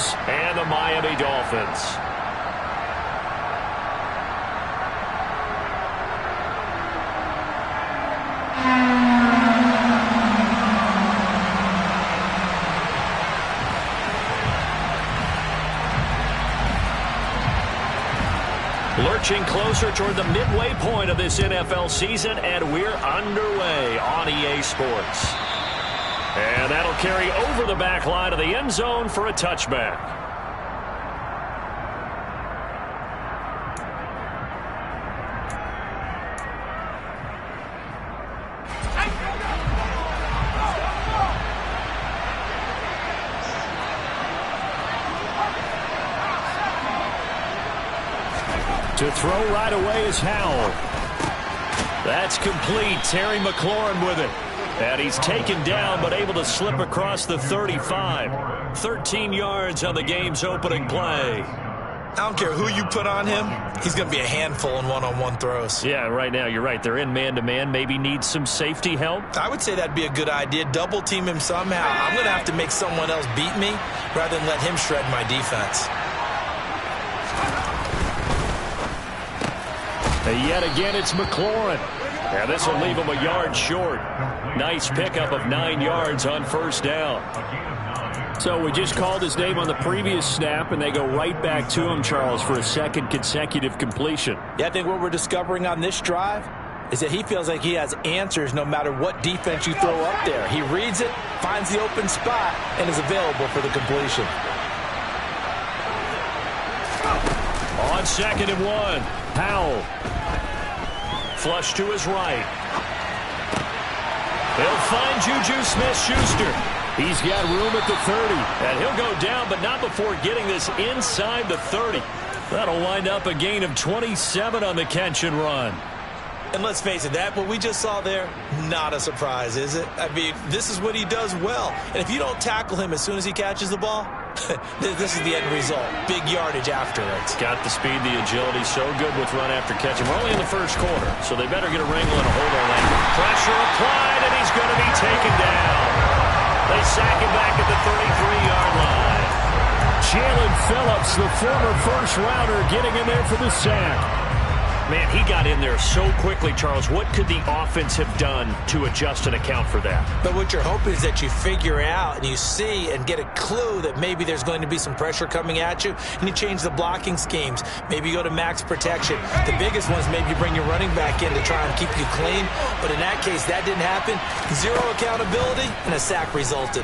Commies and the Miami Dolphins. Lurching closer toward the midway point of this NFL season, and we're underway on EA Sports. And that'll carry over the back line of the end zone for a touchback. To throw right away is Howell. That's complete. Terry McLaurin with it. And he's taken down but able to slip across the 35. 13 yards on the game's opening play. I don't care who you put on him. He's going to be a handful in one-on-one throws. Yeah, right now you're right. They're in man-to-man. Maybe need some safety help. I would say that'd be a good idea. Double team him somehow. I'm going to have to make someone else beat me rather than let him shred my defense. And yet again, it's McLaurin. And this will leave him a yard short. Nice pickup of 9 yards on first down. So we just called his name on the previous snap, and they go right back to him, Charles, for a second consecutive completion. Yeah, I think what we're discovering on this drive is that he feels like he has answers no matter what defense you throw up there. He reads it, finds the open spot, and is available for the completion. On 2nd and 1, Howell. Flush to his right. He'll find Juju Smith-Schuster. He's got room at the 30. And he'll go down, but not before getting this inside the 30. That'll wind up a gain of 27 on the catch and run. And let's face it, that what we just saw there, not a surprise, is it? I mean, this is what he does well. And if you don't tackle him as soon as he catches the ball, this is the end result. Big yardage afterwards. Got the speed, the agility, so good with run after catch. And we're only in the first quarter, so they better get a wrangle and a hold on that. Pressure applied, and he's going to be taken down. They sack him back at the 33-yard line. Jalen Phillips, the former first-rounder, getting in there for the sack. Man, he got in there so quickly, Charles. What could the offense have done to adjust and account for that? But what you're hoping is that you figure out and you see and get a clue that maybe there's going to be some pressure coming at you, and you change the blocking schemes. Maybe you go to max protection. The biggest ones, maybe you bring your running back in to try and keep you clean. But in that case, that didn't happen. Zero accountability, and a sack resulted.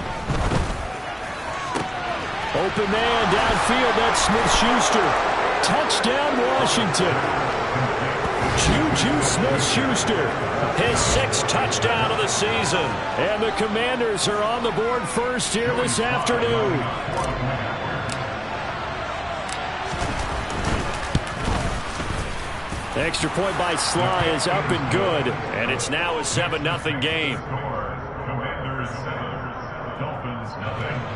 Open man downfield, that's Smith-Schuster. Touchdown, Washington. Juju Smith-Schuster, his 6th touchdown of the season. And the Commanders are on the board first here this afternoon. The extra point by Sly is up and good. And it's now a 7-0 game. Commanders 7, Dolphins nothing.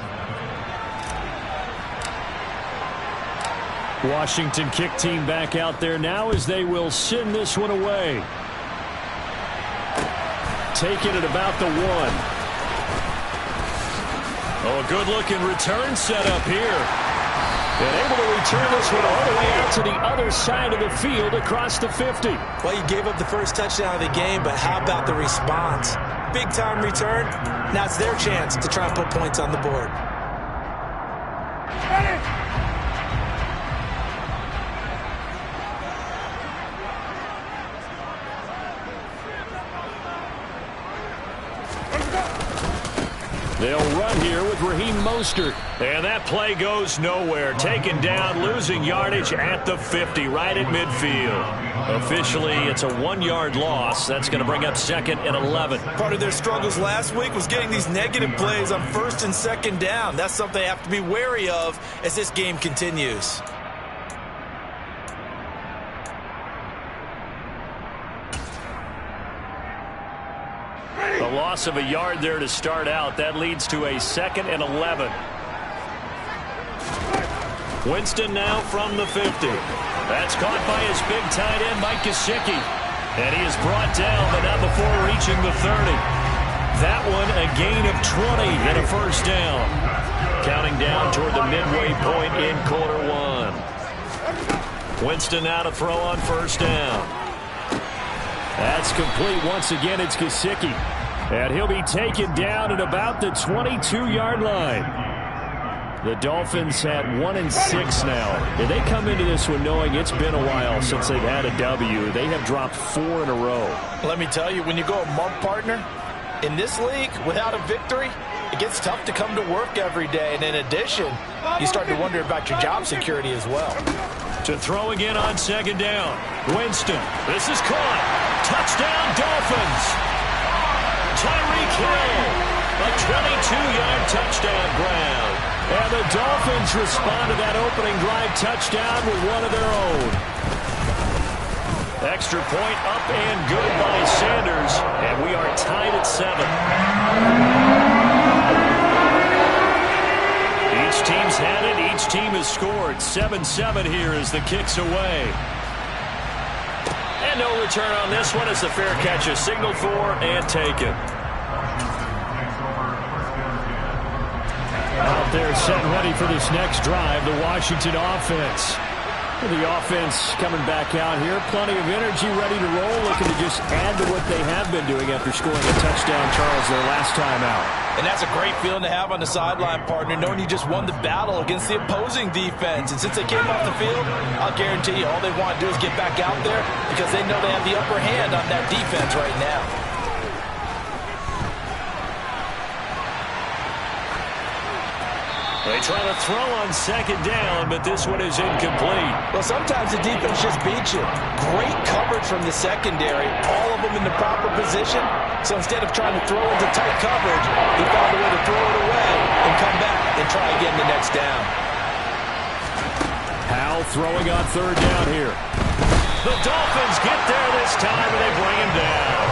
Washington kick team back out there now as they will send this one away. Taking it about the 1. Oh, a good-looking return set up here. And able to return this one all the way out to the other side of the field across the 50. Well, you gave up the first touchdown of the game, but how about the response? Big-time return. Now it's their chance to try and put points on the board. They'll run here with Raheem Mostert. And that play goes nowhere. Taken down, losing yardage at the 50, right at midfield. Officially, it's a 1-yard loss. That's going to bring up 2nd and 11. Part of their struggles last week was getting these negative plays on 1st and 2nd down. That's something they have to be wary of as this game continues. A loss of a yard there to start out. That leads to a 2nd and 11. Winston now from the 50. That's caught by his big tight end, Mike Gesicki. And he is brought down, but not before reaching the 30. That one a gain of 20 and a first down. Counting down toward the midway point in quarter one. Winston now to throw on first down. That's complete once again. It's Gesicki. And he'll be taken down at about the 22-yard line. The Dolphins at 1-6 now. And they come into this one knowing it's been a while since they've had a W. They have dropped 4 in a row. Let me tell you, when you go a month partner, in this league, without a victory, it gets tough to come to work every day. And in addition, you start to wonder about your job security as well. To throw again on second down. Winston. This is caught. Touchdown, Dolphins. Tyreek Hill. A 22-yard touchdown ground. And the Dolphins respond to that opening drive touchdown with one of their own. Extra point up and good by Sanders. And we are tied at 7. Each team's had it. Each team has scored. 7-7 here as the kick's away. And no return on this one as the fair catch is signaled for and taken. Out there set and ready for this next drive, the Washington offense. The offense coming back out here. Plenty of energy, ready to roll, looking to just add to what they have been doing after scoring a touchdown, Charles, their last time out. And that's a great feeling to have on the sideline, partner, knowing you just won the battle against the opposing defense. And since they came off the field, I'll guarantee you all they want to do is get back out there because they know they have the upper hand on that defense right now. They try to throw on second down, but this one is incomplete. Well, sometimes the defense just beats you. Great coverage from the secondary, all of them in the proper position. So instead of trying to throw into tight coverage, he found a way to throw it away and come back and try again the next down. Howell throwing on third down here. The Dolphins get there this time, and they bring him down.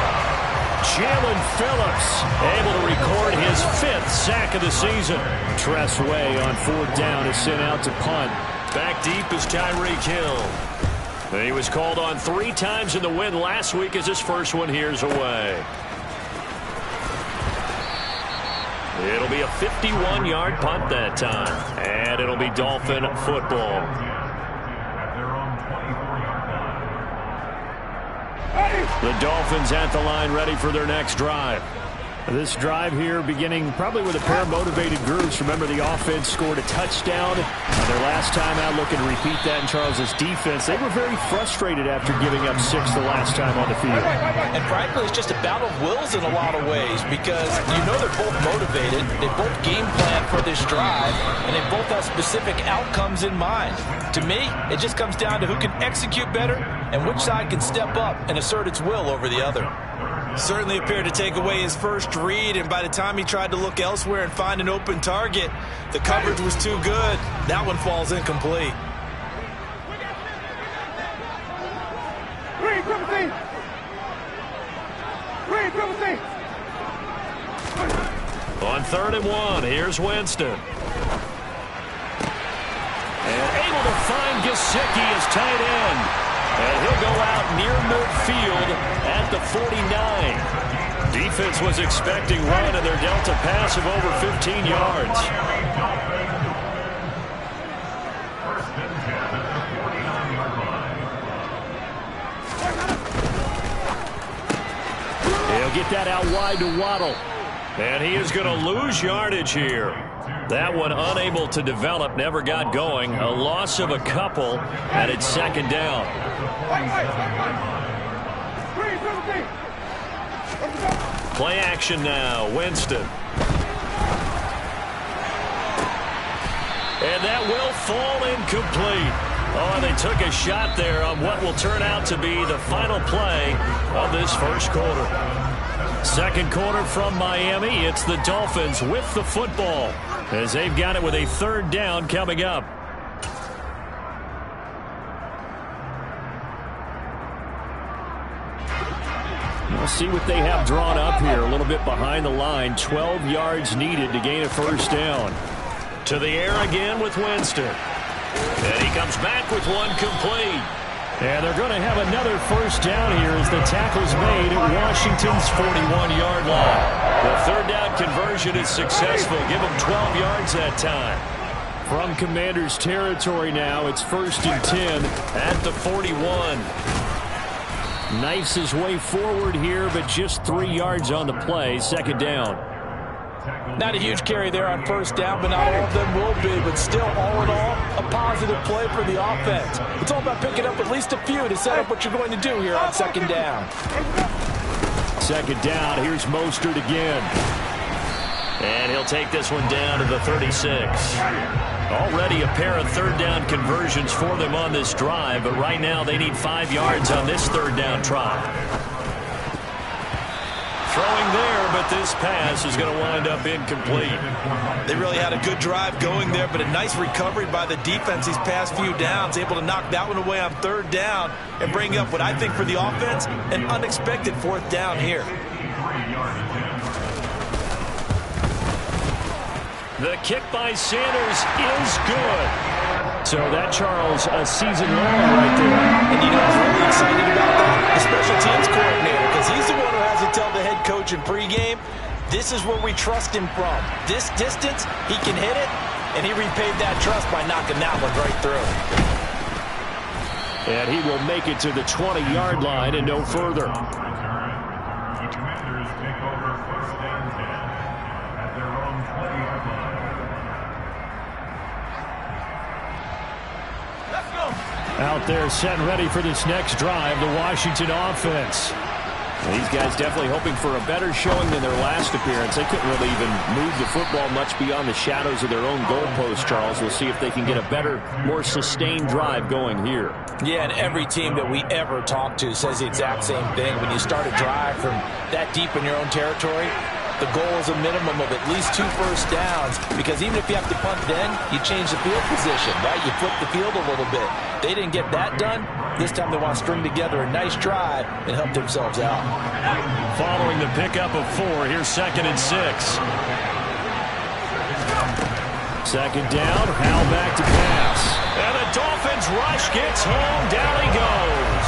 Jalen Phillips able to record his 5th sack of the season. Tress Way on fourth down is sent out to punt. Back deep is Tyreek Hill. He was called on 3 times in the win last week as his first one here's away. It'll be a 51-yard punt that time. And it'll be Dolphin football. The Dolphins at the line ready for their next drive. This drive here beginning probably with a pair of motivated groups. Remember, the offense scored a touchdown on their last time out, looking to repeat that in Charles's defense. They were very frustrated after giving up 6 the last time on the field. And frankly, it's just a battle of wills in a lot of ways because you know they're both motivated. They both game plan for this drive, and they both have specific outcomes in mind. To me, it just comes down to who can execute better and which side can step up and assert its will over the other. Certainly appeared to take away his first read, and by the time he tried to look elsewhere and find an open target, the coverage was too good. That one falls incomplete. On 3rd and 1, here's Winston. And able to find Gesicki as tight end. And he'll go out near midfield at the 49. Defense was expecting run, and they're dealt a pass of over 15 yards. He'll get that out wide to Waddle. And he is going to lose yardage here. That one unable to develop, never got going. A loss of a couple, and it's second down. Play action now, Winston. And that will fall incomplete. Oh, and they took a shot there on what will turn out to be the final play of this first quarter. Second quarter from Miami. It's the Dolphins with the football as they've got it with a 3rd down coming up. We'll see what they have drawn up here. A little bit behind the line. 12 yards needed to gain a 1st down. To the air again with Winston. And he comes back with one complete. And they're going to have another 1st down here as the tackle's made at Washington's 41-yard line. The 3rd down down conversion is successful. Give him 12 yards that time. From Commanders territory now, it's 1st and 10 at the 41. Knifes his way forward here, but just 3 yards on the play. 2nd down. Not a huge carry there on 1st down, but not all of them will be. But still, all in all, a positive play for the offense. It's all about picking up at least a few to set up what you're going to do here on 2nd down. 2nd down. Here's Mostert again. And he'll take this one down to the 36. Already a pair of 3rd down conversions for them on this drive, but right now they need 5 yards on this 3rd down try. Throwing there, but this pass is going to wind up incomplete. They really had a good drive going there, but a nice recovery by the defense these past few downs, able to knock that one away on 3rd down and bring up what I think for the offense, an unexpected 4th down here. The kick by Sanders is good. So that, Charles, a season long right there. And you know who's really excited about that? The special teams coordinator, because he's the one who has to tell the head coach in pregame, this is where we trust him from. This distance, he can hit it, and he repaid that trust by knocking that one right through. And he will make it to the 20-yard line and no further. The Commanders take over 1st and 10 at their own 20-yard line. Out there set and ready for this next drive, the Washington offense. These guys definitely hoping for a better showing than their last appearance. They couldn't really even move the football much beyond the shadows of their own goalpost, Charles. We'll see if they can get a better, more sustained drive going here. Yeah, and every team that we ever talk to says the exact same thing. When you start a drive from that deep in your own territory, the goal is a minimum of at least 2 first downs, because even if you have to punt then, you change the field position, right? You flip the field a little bit. They didn't get that done. This time they want to string together a nice drive and help themselves out. Following the pickup of 4, here's 2nd and 6. 2nd down, Hal back to pass. And the Dolphins rush gets home. Down he goes.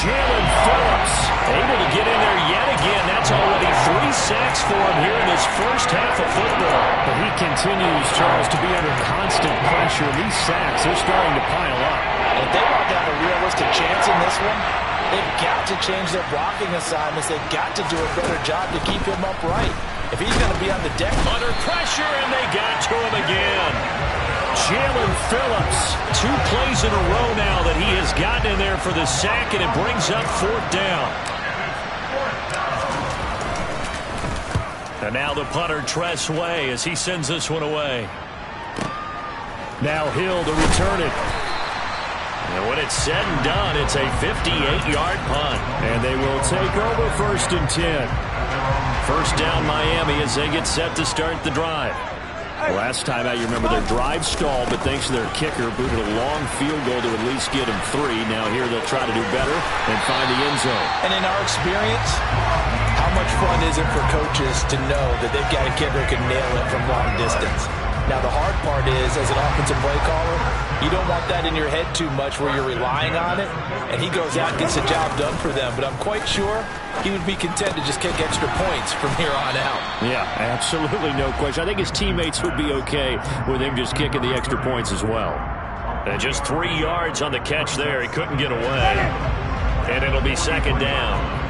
Jalen Phillips able to get in there yet again. That's already 3 sacks for him here in this first half of football. But he continues, Charles, to be under constant pressure. These sacks, they're starting to pile up. If they want to have a realistic chance in this one, they've got to change their blocking assignments. They've got to do a better job to keep him upright. If he's going to be on the deck. Under pressure, and they got to him again. Jalen Phillips. 2 plays in a row now that he has gotten in there for the sack, and it brings up 4th down. And now the punter, Tress Way, as he sends this one away. Now Hill to return it. And when it's said and done, it's a 58-yard punt. And they will take over 1st and 10. 1st down Miami as they get set to start the drive. Last time out, you remember their drive stalled, but thanks to their kicker, booted a long field goal to at least get him 3. Now here they'll try to do better and find the end zone. And in our experience, how much fun is it for coaches to know that they've got a kicker who can nail it from long distance? Now, the hard part is, as an offensive play caller, you don't want that in your head too much where you're relying on it, and he goes out and gets the job done for them. But I'm quite sure he would be content to just kick extra points from here on out. Yeah, absolutely no question. I think his teammates would be okay with him just kicking the extra points as well. And just 3 yards on the catch there. He couldn't get away. And it'll be 2nd down.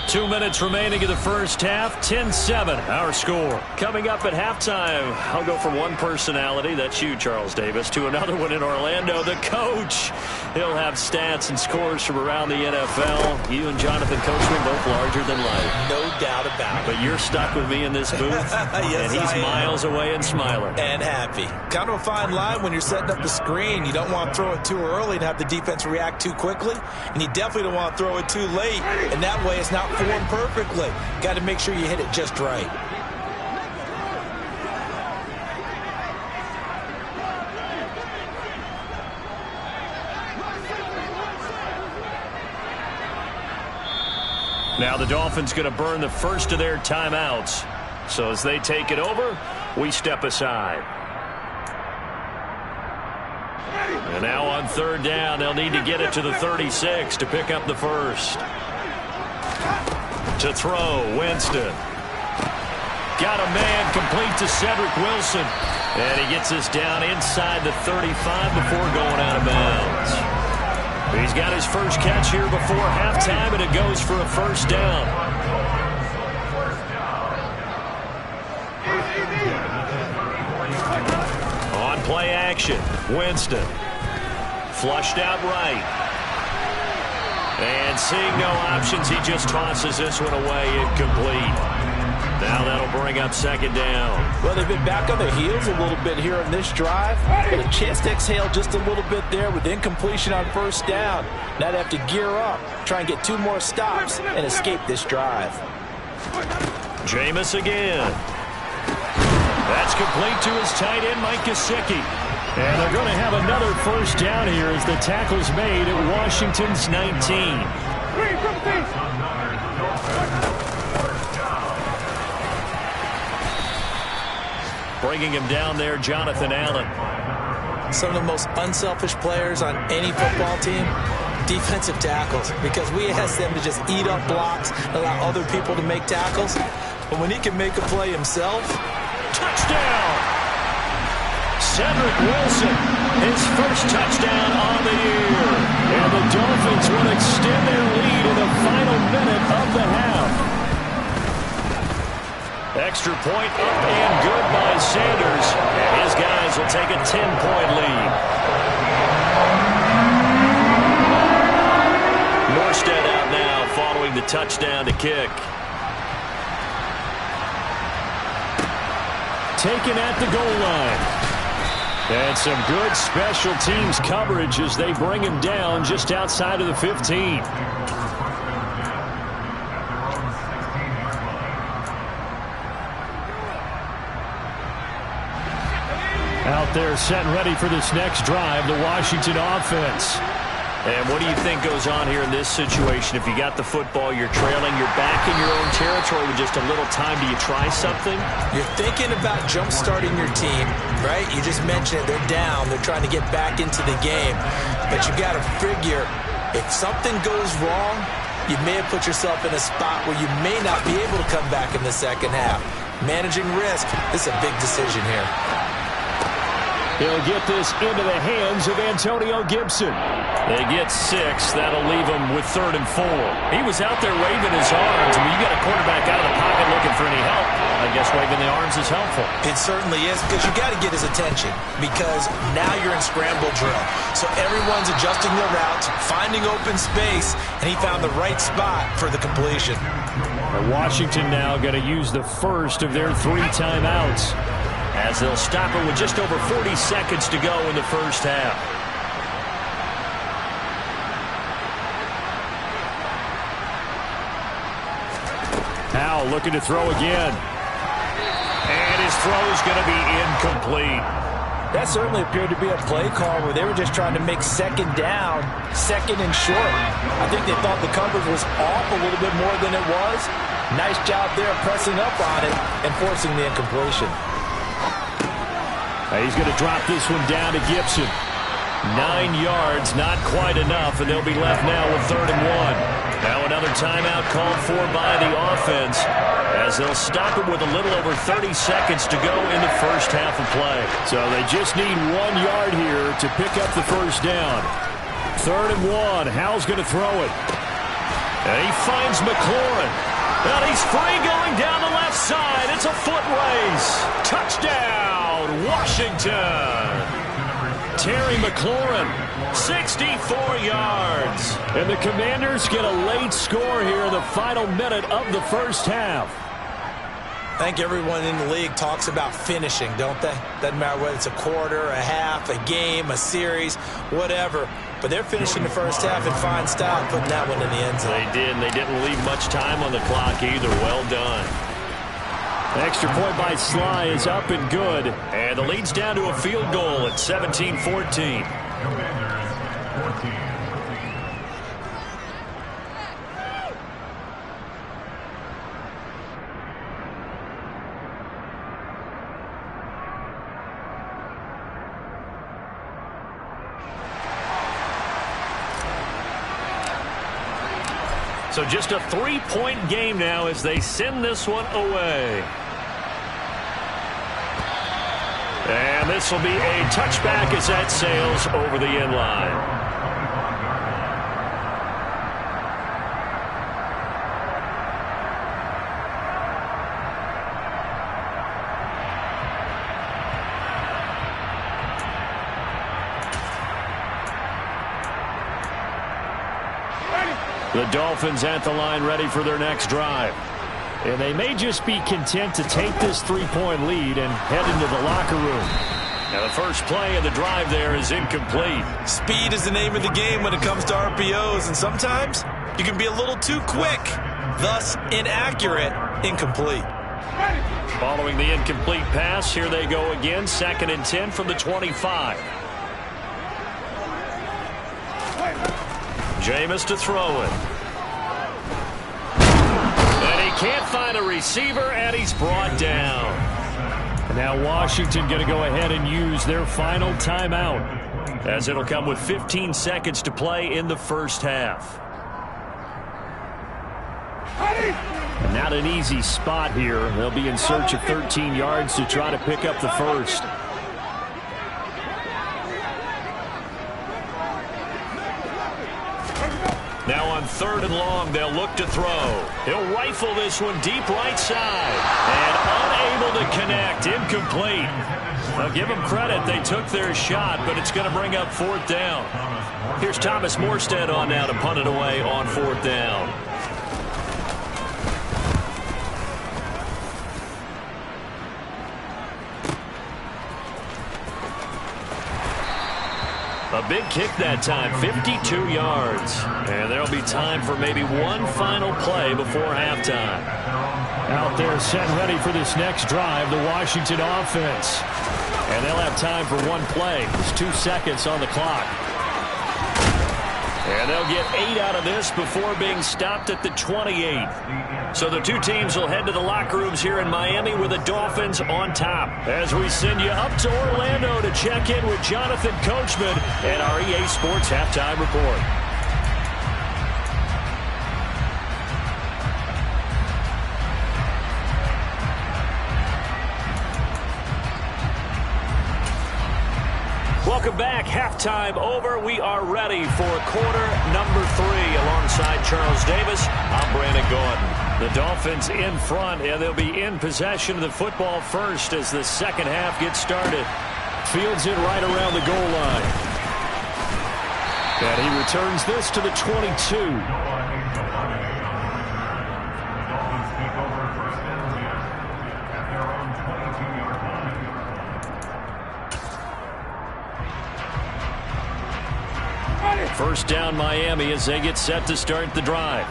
2 minutes remaining in the first half. 10-7, our score. Coming up at halftime, I'll go from one personality, that's you, Charles Davis, to another one in Orlando, the coach. He'll have stats and scores from around the NFL. You and Jonathan Coachman both larger than life. No doubt about it. But you're stuck with me in this booth, yes, and he's miles away and smiling. And happy. Kind of a fine line when you're setting up the screen. You don't want to throw it too early and have the defense react too quickly, and you definitely don't want to throw it too late, and that way it's not formed perfectly. Got to make sure you hit it just right. Now the Dolphins going to burn the first of their timeouts. So as they take it over, we step aside. And now on 3rd down, they'll need to get it to the 36 to pick up the first. To throw, Winston. Got a man complete to Cedric Wilson. And he gets us down inside the 35 before going out of bounds. He's got his first catch here before halftime, and it goes for a first down. On play action, Winston. Flushed out right. And seeing no options, he just tosses this one away, incomplete. Now that'll bring up second down. Well, they've been back on their heels a little bit here on this drive. But a chance to exhale just a little bit there with incompletion on first down. Now they have to gear up, try and get 2 more stops, and escape this drive. Jameis again. That's complete to his tight end, Mike Gesicki. And they're going to have another first down here as the tackle's made at Washington's 19. Bringing him down there, Jonathan Allen. Some of the most unselfish players on any football team, defensive tackles, because we ask them to just eat up blocks, allow other people to make tackles. But when he can make a play himself, touchdown! Cedric Wilson, his first touchdown on the year. And the Dolphins will extend their lead in the final minute of the half. Extra point up and good by Sanders. And his guys will take a 10-point lead. Morstead out now following the touchdown to kick. Taken at the goal line. And some good special teams coverage as they bring him down just outside of the 15. Out there set and ready for this next drive, the Washington offense. And what do you think goes on here in this situation? If you got the football, you're trailing, you're back in your own territory with just a little time. Do you try something? You're thinking about jump-starting your team, right? You just mentioned it. They're down. They're trying to get back into the game. But you got to figure, if something goes wrong, you may have put yourself in a spot where you may not be able to come back in the second half. Managing risk, this is a big decision here. He'll get this into the hands of Antonio Gibson. They get 6. That'll leave him with 3rd and 4. He was out there waving his arms. I mean, you got a quarterback out of the pocket looking for any help. I guess waving the arms is helpful. It certainly is, because you got to get his attention, because now you're in scramble drill. So everyone's adjusting their routes, finding open space, and he found the right spot for the completion. Washington now going to use the first of their 3 timeouts, as they'll stop it with just over 40 seconds to go in the first half. Howell looking to throw again. And his throw is going to be incomplete. That certainly appeared to be a play call where they were just trying to make second down, second and short. I think they thought the coverage was off a little bit more than it was. Nice job there pressing up on it and forcing the incompletion. He's going to drop this one down to Gibson. 9 yards, not quite enough, and they'll be left now with 3rd and 1. Now another timeout called for by the offense, as they'll stop it with a little over 30 seconds to go in the first half of play. So they just need 1 yard here to pick up the first down. 3rd and 1. Howell's going to throw it. And he finds McLaurin. And he's free going down the left side. It's a foot race. Touchdown, Washington. Terry McLaurin, 64 yards. And the Commanders get a late score here in the final minute of the first half. I think everyone in the league talks about finishing, don't they? Doesn't matter whether it's a quarter, a half, a game, a series, whatever. But they're finishing the first half in fine style, putting that one in the end zone. They did, and they didn't leave much time on the clock either. Well done. Extra point by Sly is up and good. And the lead's down to a field goal at 17-14. Commanders 14. So just a 3-point game now as they send this one away. This will be a touchback as that sails over the end line. The Dolphins at the line ready for their next drive. And they may just be content to take this 3-point lead and head into the locker room. Now the first play of the drive there is incomplete. Speed is the name of the game when it comes to RPOs, and sometimes you can be a little too quick, thus inaccurate, incomplete. Following the incomplete pass, here they go again, 2nd and 10 from the 25. Jameis to throw it. And he can't find a receiver, and he's brought down. And now Washington going to go ahead and use their final timeout, as it'll come with 15 seconds to play in the first half. And not an easy spot here. They'll be in search of 13 yards to try to pick up the first. Now on 3rd and long, they'll look to throw. He'll rifle this one deep right side. And unable to connect. Incomplete. Now give them credit. They took their shot, but it's going to bring up 4th down. Here's Thomas Morstead on now to punt it away on 4th down. A big kick that time, 52 yards. And there'll be time for maybe one final play before halftime. Out there set ready for this next drive, the Washington offense. And they'll have time for one play. There's 2 seconds on the clock. And they'll get 8 out of this before being stopped at the 28. So the two teams will head to the locker rooms here in Miami with the Dolphins on top. As we send you up to Orlando to check in with Jonathan Coachman and our EA Sports Halftime Report. Welcome back. Halftime over. We are ready for quarter number 3. Alongside Charles Davis, I'm Brandon Gordon. The Dolphins in front, and they'll be in possession of the football first as the second half gets started. Fields it right around the goal line. And he returns this to the 22. First down Miami as they get set to start the drive.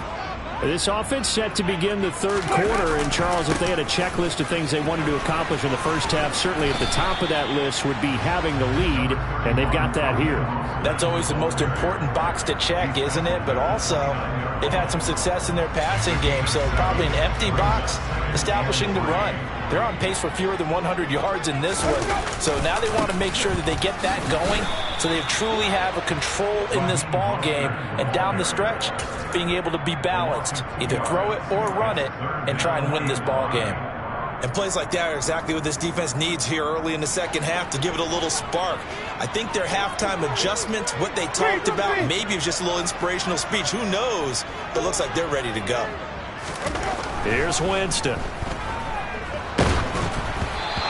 This offense set to begin the 3rd quarter. And, Charles, if they had a checklist of things they wanted to accomplish in the first half, certainly at the top of that list would be having the lead, and they've got that here. That's always the most important box to check, isn't it? But also, they've had some success in their passing game, so probably an empty box establishing the run. They're on pace for fewer than 100 yards in this one. So now they want to make sure that they get that going so they truly have a control in this ball game. And down the stretch, being able to be balanced. Either throw it or run it and try and win this ball game. And plays like that are exactly what this defense needs here early in the second half to give it a little spark. I think their halftime adjustment, what they talked about, maybe it was just a little inspirational speech. Who knows? But it looks like they're ready to go. Here's Winston.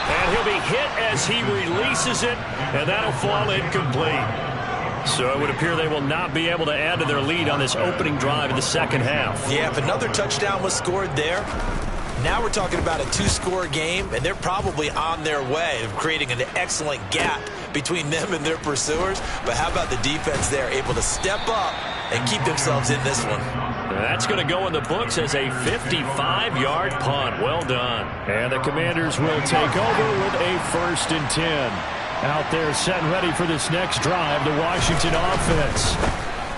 And he'll be hit as he releases it, and that'll fall incomplete. So it would appear they will not be able to add to their lead on this opening drive of the second half. Yeah, if another touchdown was scored there, now we're talking about a 2-score game, and they're probably on their way of creating an excellent gap between them and their pursuers. But how about the defense there, able to step up and keep themselves in this one? That's going to go in the books as a 55-yard punt. Well done. And the Commanders will take over with a 1st and 10. Out there set and ready for this next drive, the Washington offense.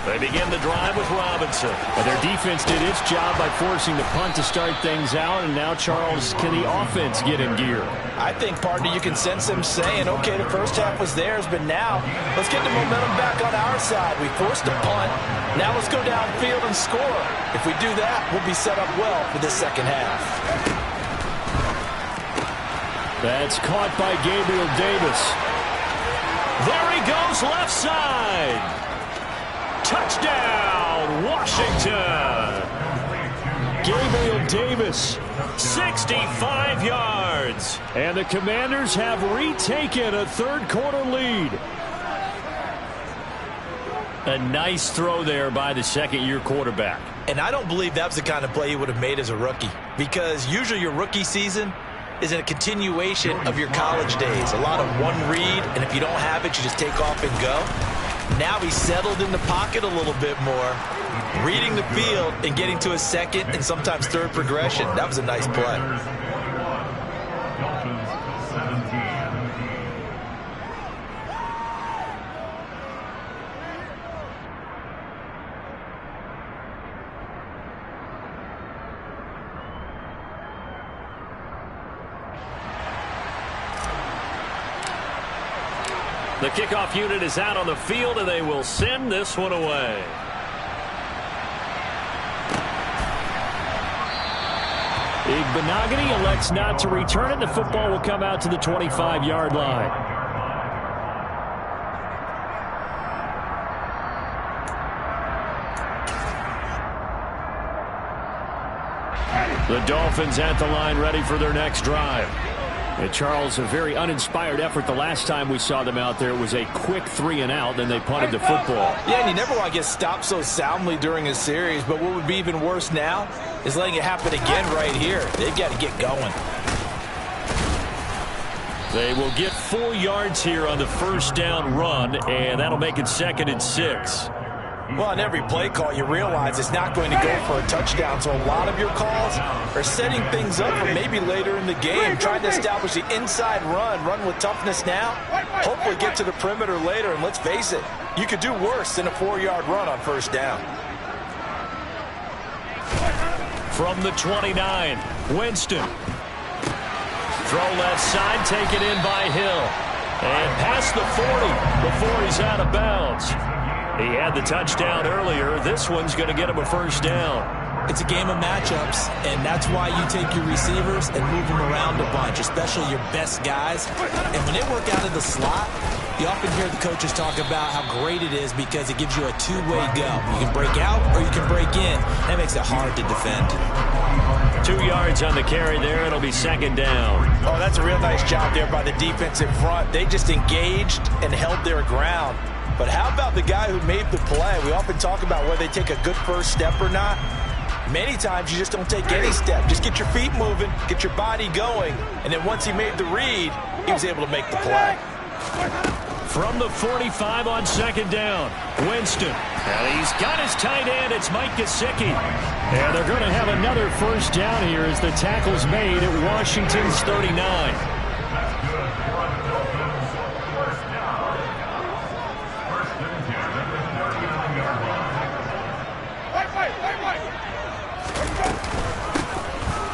They begin the drive with Robinson. And their defense did its job by forcing the punt to start things out. And now, Charles, can the offense get in gear? I think, partner, you can sense them saying, okay, the first half was theirs, but now let's get the momentum back on our side. We forced a punt. Now let's go downfield and score. If we do that, we'll be set up well for this second half. That's caught by Gabriel Davis. There he goes, left side. Touchdown, Washington. Gabriel Davis. 65 yards. And the Commanders have retaken a third-quarter lead. A nice throw there by the second-year quarterback. And I don't believe that was the kind of play he would have made as a rookie, because usually your rookie season is a continuation of your college days. A lot of one read, and if you don't have it, you just take off and go. Now he's settled in the pocket a little bit more, reading the field and getting to a second and sometimes third progression. That was a nice play. The kickoff unit is out on the field, and they will send this one away. Igbenogany elects not to return it. The football will come out to the 25-yard line. The Dolphins at the line, ready for their next drive. And Charles, a very uninspired effort the last time we saw them out there. It was a quick 3-and-out, then they punted the football. Yeah, and you never want to get stopped so soundly during a series, but what would be even worse now is letting it happen again right here. They've got to get going. They will get 4 yards here on the first down run, and that'll make it 2nd and 6. Well, on every play call, you realize it's not going to go for a touchdown, so a lot of your calls are setting things up for maybe later in the game, trying to establish the inside run with toughness now, hopefully get to the perimeter later, and let's face it, you could do worse than a 4-yard run on first down. From the 29, Winston. Throw left side, taken in by Hill. And past the 40 before he's out of bounds. He had the touchdown earlier. This one's going to get him a first down. It's a game of matchups, and that's why you take your receivers and move them around a bunch, especially your best guys. And when they work out of the slot, you often hear the coaches talk about how great it is because it gives you a two-way go. You can break out or you can break in. That makes it hard to defend. 2 yards on the carry there. It'll be 2nd down. Oh, that's a real nice job there by the defense in front. They just engaged and held their ground. But how about the guy who made the play? We often talk about whether they take a good first step or not. Many times you just don't take any step. Just get your feet moving, get your body going, and then once he made the read, he was able to make the play. From the 45 on 2nd down, Winston. And he's got his tight end. It's Mike Gesicki. And they're going to have another first down here as the tackle's made at Washington's 39.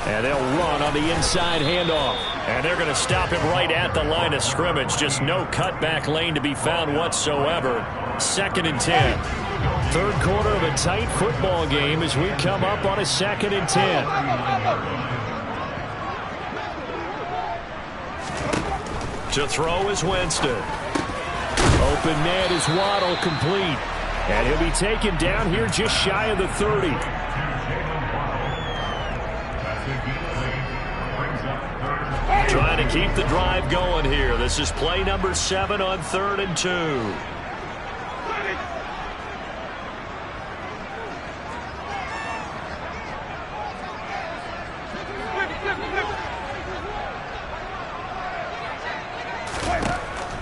And they'll run on the inside handoff. And they're going to stop him right at the line of scrimmage. Just no cutback lane to be found whatsoever. 2nd and 10. Third quarter of a tight football game as we come up on a 2nd and 10. To throw is Winston. Open man is Waddle, complete. And he'll be taken down here just shy of the 30. Trying to keep the drive going here. This is play number 7 on 3rd and 2.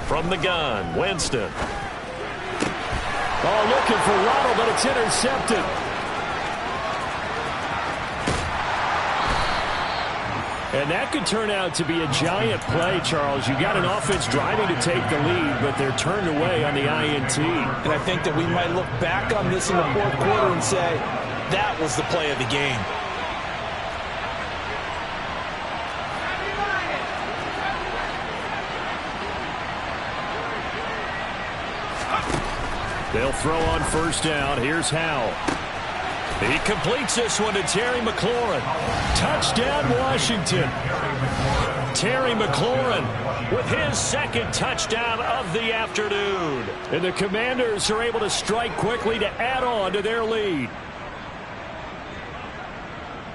From the gun, Winston. Oh, looking for Waddle, but it's intercepted. And that could turn out to be a giant play, Charles. You got an offense driving to take the lead, but they're turned away on the INT. And I think that we might look back on this in the fourth quarter and say, that was the play of the game. They'll throw on first down. Here's Howell. He completes this one to Terry McLaurin. Touchdown, Washington. Terry McLaurin with his second touchdown of the afternoon. And the Commanders are able to strike quickly to add on to their lead.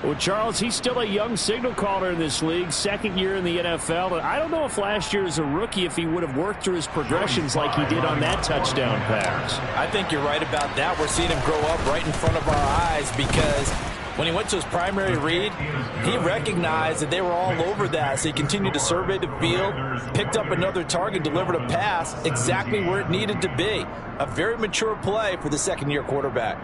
Well, Charles, he's still a young signal caller in this league, second year in the NFL. But I don't know if last year as a rookie, if he would have worked through his progressions like he did on that touchdown pass. I think you're right about that. We're seeing him grow up right in front of our eyes because when he went to his primary read, he recognized that they were all over that. So he continued to survey the field, picked up another target, delivered a pass exactly where it needed to be. A very mature play for the second-year quarterback.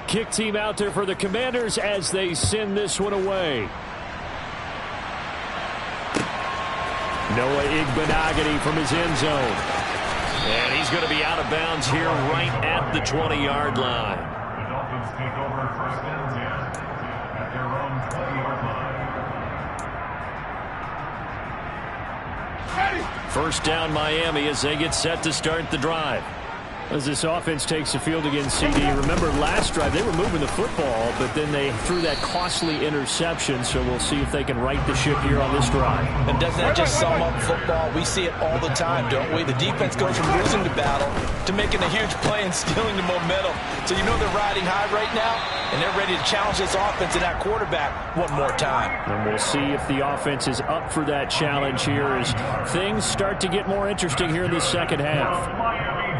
Kick team out there for the Commanders as they send this one away. Noah Igbenogany from his end zone. And he's going to be out of bounds here right at the 20-yard line. The Dolphins take over first and 10 at their own 20-yard line. First down Miami as they get set to start the drive. As this offense takes the field against CD. Remember last drive they were moving the football, but then they threw that costly interception, so we'll see if they can right the ship here on this drive. And doesn't that just sum up football? We see it all the time, don't we? The defense goes from losing the battle to making a huge play and stealing the momentum. So you know they're riding high right now, and they're ready to challenge this offense and that quarterback one more time. And we'll see if the offense is up for that challenge here as things start to get more interesting here in the second half.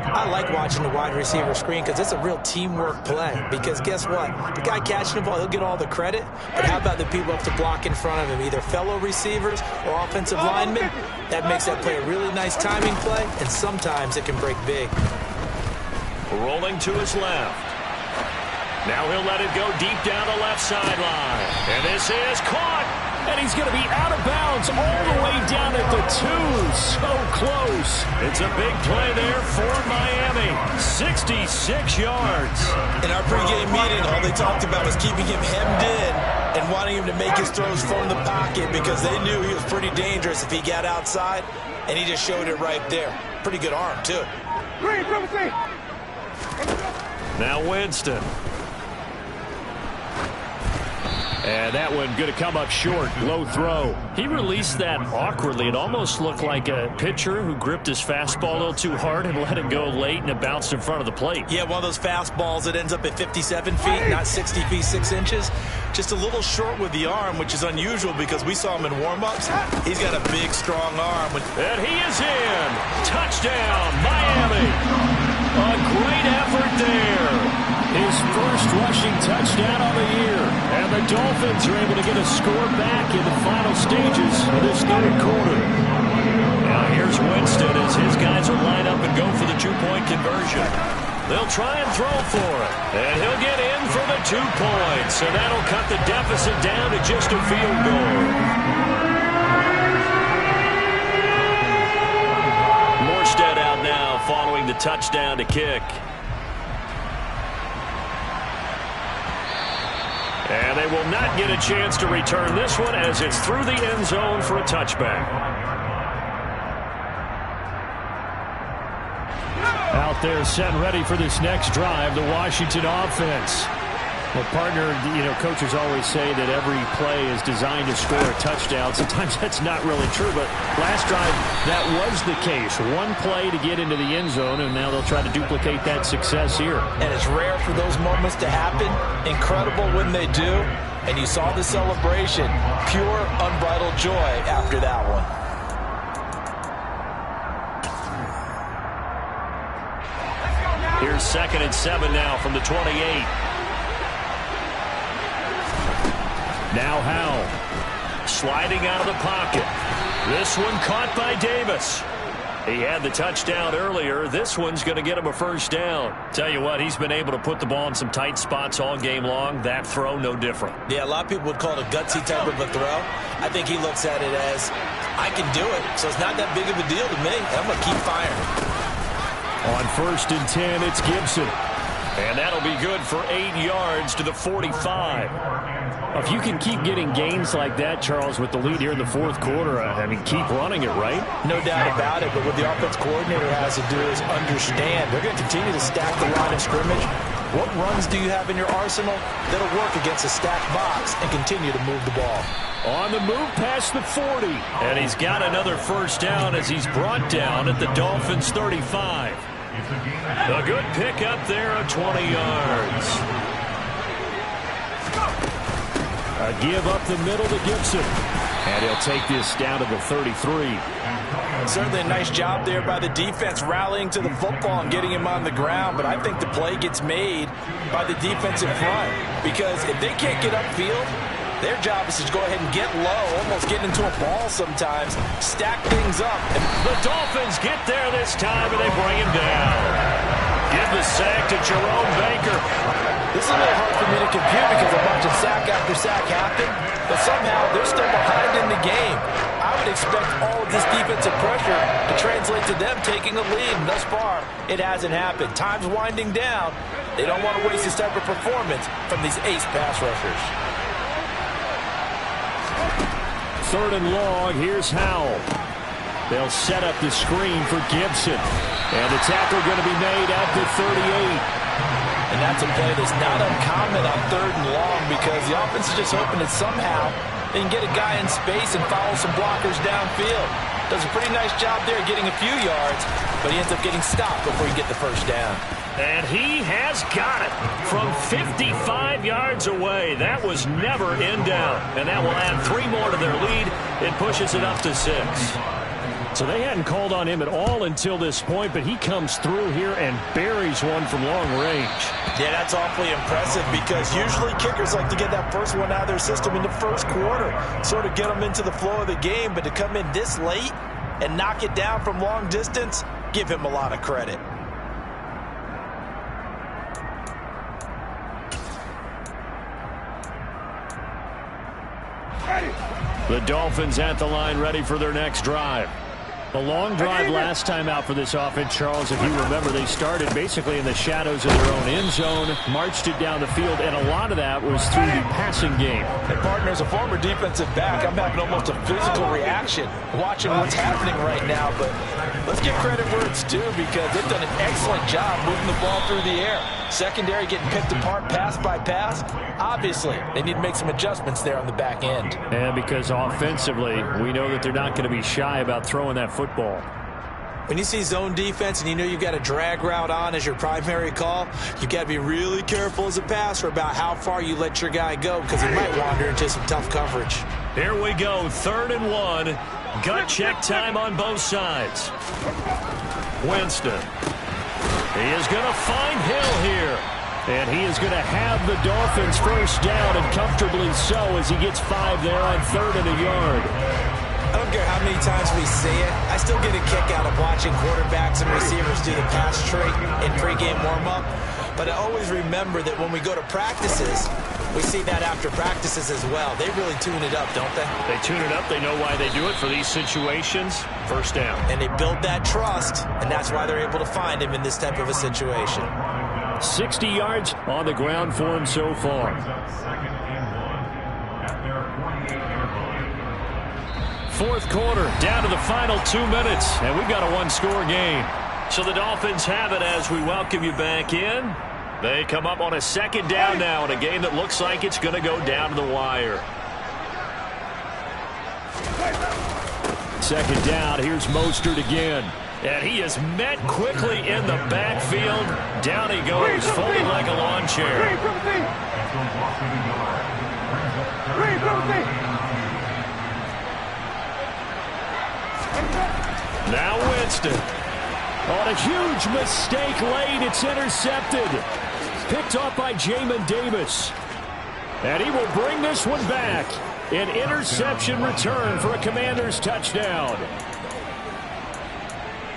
I like watching the wide receiver screen because it's a real teamwork play. Because guess what? The guy catching the ball, he'll get all the credit. But how about the people up to block in front of him, either fellow receivers or offensive linemen? That makes that play a really nice timing play, and sometimes it can break big. Rolling to his left. Now he'll let it go deep down the left sideline. And this is caught. And he's going to be out of bounds all the way down at the 2. So close. It's a big play there for Miami. 66 yards. In our pregame meeting, all they talked about was keeping him hemmed in and wanting him to make his throws from the pocket because they knew he was pretty dangerous if he got outside, and he just showed it right there. Pretty good arm, too. Now Winston. And that one going to come up short. Low throw. He released that awkwardly. It almost looked like a pitcher who gripped his fastball a little too hard and let it go late, and it bounced in front of the plate. Yeah, one of those fastballs that ends up at 57 feet, not 60 feet, 6 inches. Just a little short with the arm, which is unusual because we saw him in warm-ups. He's got a big, strong arm. And he is in. Touchdown, Miami. A great effort there. His first rushing touchdown of the year. And the Dolphins are able to get a score back in the final stages of this third quarter. Now here's Winston as his guys will line up and go for the two-point conversion. They'll try and throw for it. And he'll get in for the 2 points. So that'll cut the deficit down to just a field goal. Morstead out now following the touchdown to kick. And they will not get a chance to return this one as it's through the end zone for a touchback. Out there set and ready for this next drive, the Washington offense. Well, partner, coaches always say that every play is designed to score a touchdown. Sometimes that's not really true, but last drive, that was the case. One play to get into the end zone, and now they'll try to duplicate that success here. And it's rare for those moments to happen. Incredible when they do. And you saw the celebration. Pure, unbridled joy after that one. Here's 2nd and 7 now from the 28. Now Howell, sliding out of the pocket. This one caught by Davis. He had the touchdown earlier. This one's going to get him a first down. Tell you what, he's been able to put the ball in some tight spots all game long. That throw, no different. Yeah, a lot of people would call it a gutsy type of a throw. I think he looks at it as, I can do it, so it's not that big of a deal to me. I'm going to keep firing. On 1st and 10, it's Gibson. And that'll be good for 8 yards to the 45. If you can keep getting gains like that, Charles, with the lead here in the fourth quarter, I mean, keep running it, right? No doubt about it, but what the offense coordinator has to do is understand they're going to continue to stack the line of scrimmage. What runs do you have in your arsenal that'll work against a stacked box and continue to move the ball? On the move past the 40. And he's got another first down as he's brought down at the Dolphins' 35. A good pickup there of 20 yards. A give up the middle to Gibson. And he'll take this down to the 33. Certainly a nice job there by the defense rallying to the football and getting him on the ground. But I think the play gets made by the defense in front. Because if they can't get upfield, their job is to go ahead and get low, almost get into a ball sometimes, stack things up. And the Dolphins get there this time, and they bring him down. Give the sack to Jerome Baker. This is a little hard for me to compute because a bunch of sack after sack happened, but somehow they're still behind in the game. I would expect all of this defensive pressure to translate to them taking a lead, and thus far, it hasn't happened. Time's winding down. They don't want to waste this type of performance from these ace pass rushers. Third and long, here's Howell. They'll set up the screen for Gibson. And the tackle going to be made at the 38. And that's a play that's not uncommon on third and long because the offense is just hoping that somehow they can get a guy in space and follow some blockers downfield. Does a pretty nice job there getting a few yards, but he ends up getting stopped before he get the first down. And he has got it from 55 yards away. That was never in down. And that will add 3 more to their lead. It pushes it up to 6. So they hadn't called on him at all until this point, but he comes through here and buries one from long range. Yeah, that's awfully impressive because usually kickers like to get that first one out of their system in the first quarter, sort of get them into the flow of the game, but to come in this late and knock it down from long distance, give him a lot of credit. The Dolphins at the line ready for their next drive. A long drive last time out for this offense, Charles. If you remember, they started basically in the shadows of their own end zone, marched it down the field, and a lot of that was through the passing game. And partner, as a former defensive back, I'm having almost a physical reaction watching what's happening right now. But let's give credit where it's due because they've done an excellent job moving the ball through the air. Secondary getting picked apart pass by pass. Obviously, they need to make some adjustments there on the back end. And because offensively, we know that they're not going to be shy about throwing that football. When you see zone defense and you know you've got a drag route on as your primary call, you've got to be really careful as a passer about how far you let your guy go because he might wander into some tough coverage. Here we go, 3rd and 1. Gut check time on both sides. Winston. He is going to find Hill here. And he is going to have the Dolphins first down, and comfortably so as he gets 5 there on 3rd and a yard. I don't care how many times we see it. I still get a kick out of watching quarterbacks and receivers do the pass trait in pregame warm-up. But I always remember that when we go to practices, we see that after practices as well. They really tune it up, don't they? They tune it up. They know why they do it for these situations. First down. And they build that trust, and that's why they're able to find him in this type of a situation. 60 yards on the ground for him so far. Fourth quarter, down to the final 2 minutes, and we've got a 1-score game. So the Dolphins have it as we welcome you back in. They come up on a 2nd down now in a game that looks like it's going to go down to the wire. 2nd down, here's Mostert again. And he is met quickly in the backfield. Down he goes, folded like a lawn chair. Now Winston. On a huge mistake late, it's intercepted. Picked off by Jamin Davis. And he will bring this one back. An interception return for a Commanders touchdown.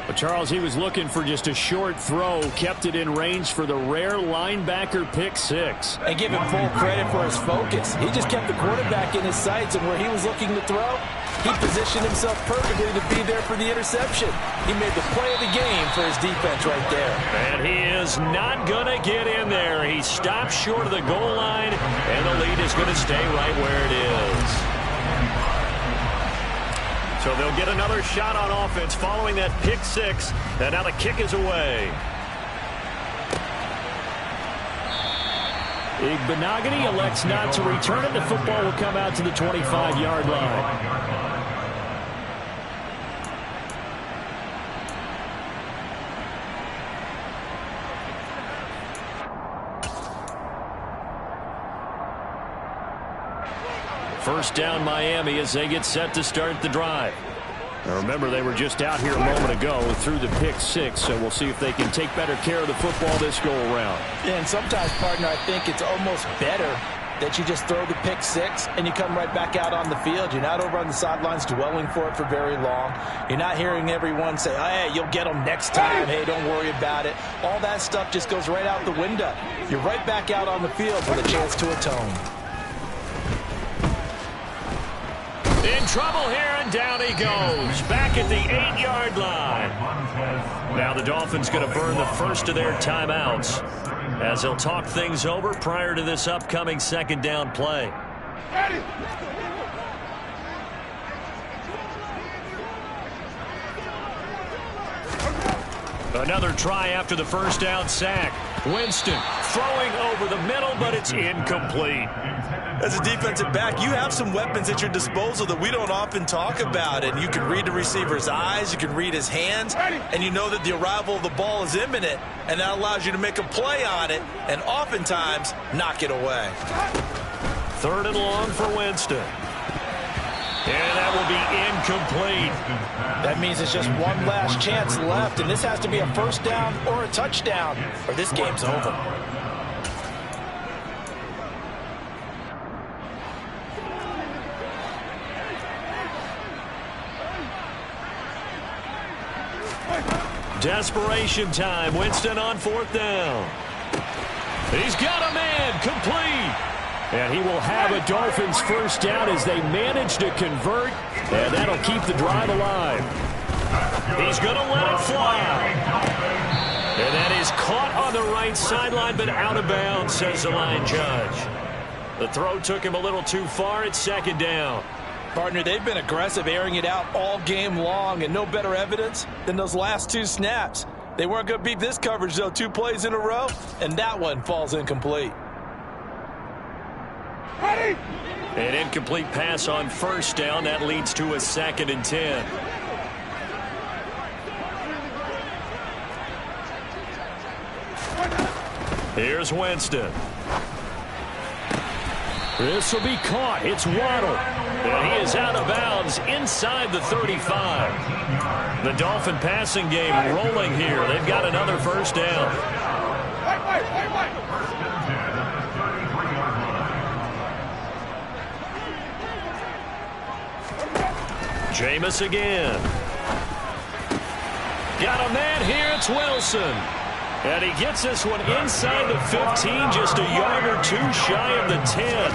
But Charles, he was looking for just a short throw, kept it in range for the rare linebacker pick 6. And give him full credit for his focus. He just kept the quarterback in his sights, and where he was looking to throw, He positioned himself perfectly to be there for the interception. He made the play of the game for his defense right there. And he is not going to get in there. He stopped short of the goal line, and the lead is going to stay right where it is. So they'll get another shot on offense following that pick six, and now the kick is away. Igbenogany elects not to return it. The football will come out to the 25-yard line. First down Miami as they get set to start the drive. Now remember, they were just out here a moment ago through the pick six, so we'll see if they can take better care of the football this go-around. Yeah, and sometimes, partner, I think it's almost better that you just throw the pick six and you come right back out on the field. You're not over on the sidelines dwelling for it for very long. You're not hearing everyone say, oh, hey, you'll get them next time. Hey, don't worry about it. All that stuff just goes right out the window. You're right back out on the field with a chance to atone. In trouble here, and down he goes. Back at the 8-yard line. Now the Dolphins going to burn the first of their timeouts as they'll talk things over prior to this upcoming second down play. Another try after the first down sack. Winston throwing over the middle, but it's incomplete. As a defensive back, you have some weapons at your disposal that we don't often talk about. And you can read the receiver's eyes, you can read his hands, and you know that the arrival of the ball is imminent, and that allows you to make a play on it and oftentimes knock it away. 3rd and long for Winston. And that will be incomplete. That means it's just one last chance left, and this has to be a first down or a touchdown, or this game's over. Desperation time. Winston on 4th down. He's got a man. Complete. And he will have a Dolphins first down as they manage to convert. And that'll keep the drive alive. He's going to let it fly. And that is caught on the right sideline, but out of bounds, says the line judge. The throw took him a little too far. It's 2nd down. Partner, they've been aggressive, airing it out all game long, and no better evidence than those last 2 snaps. They weren't going to beat this coverage, though, 2 plays in a row, and that one falls incomplete. An incomplete pass on first down. That leads to a 2nd and 10. Here's Winston. This will be caught. It's Waddle. And he is out of bounds inside the 35. The Dolphin passing game rolling here. They've got another first down. Jameis again. Got a man here. It's Wilson. And he gets this one inside the 15, just a yard or 2 shy of the 10.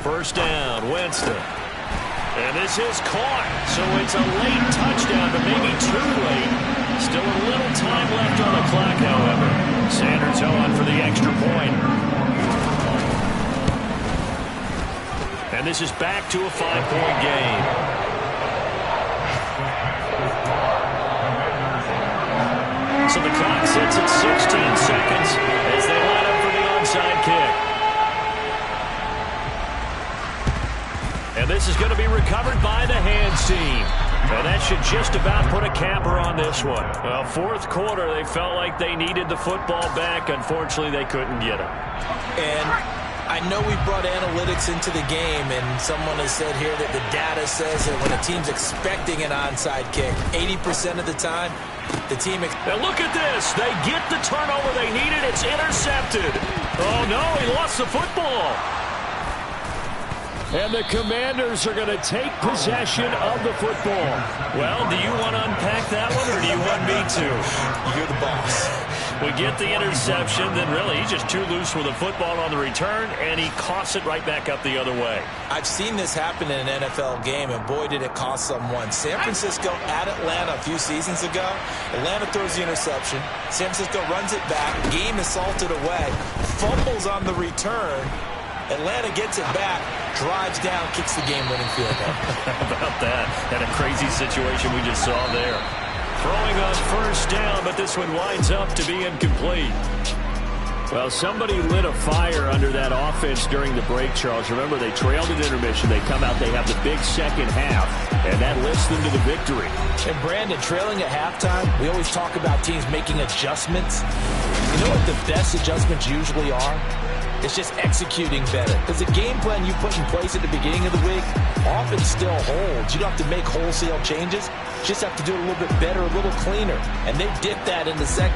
First down, Winston. And this is caught, so it's a late touchdown, but maybe too late. Still a little time left on the clock, however. Sanders on for the extra point. And this is back to a 5-point game. So the clock sits at 16 seconds as they line up for the onside kick. And this is going to be recovered by the hands team. And that should just about put a capper on this one. Well, 4th quarter, they felt like they needed the football back. Unfortunately, they couldn't get it. And I know we brought analytics into the game, and someone has said here that the data says that when a team's expecting an onside kick, 80% of the time, the team... Now look at this. They get the turnover they needed. It's intercepted. Oh, no, he lost the football. And the Commanders are going to take possession of the football. Well, do you want to unpack that one, or do you want me to? You're the boss. We get the interception, then really he's just too loose with the football on the return, and he coughs it right back up the other way. I've seen this happen in an NFL game, and boy, did it cost someone. San Francisco at Atlanta a few seasons ago. Atlanta throws the interception. San Francisco runs it back. Game is salted away. Fumbles on the return. Atlanta gets it back, drives down, kicks the game-winning field goal. How about that? And a crazy situation we just saw there. Throwing on first down, but this one winds up to be incomplete. Well, somebody lit a fire under that offense during the break, Charles. Remember, they trailed at intermission. They come out, they have the big second half, and that lifts them to the victory. And Brandon, trailing at halftime, we always talk about teams making adjustments. You know what the best adjustments usually are? It's just executing better. Because the game plan you put in place at the beginning of the week often still holds. You don't have to make wholesale changes. You just have to do it a little bit better, a little cleaner. And they did that in the second.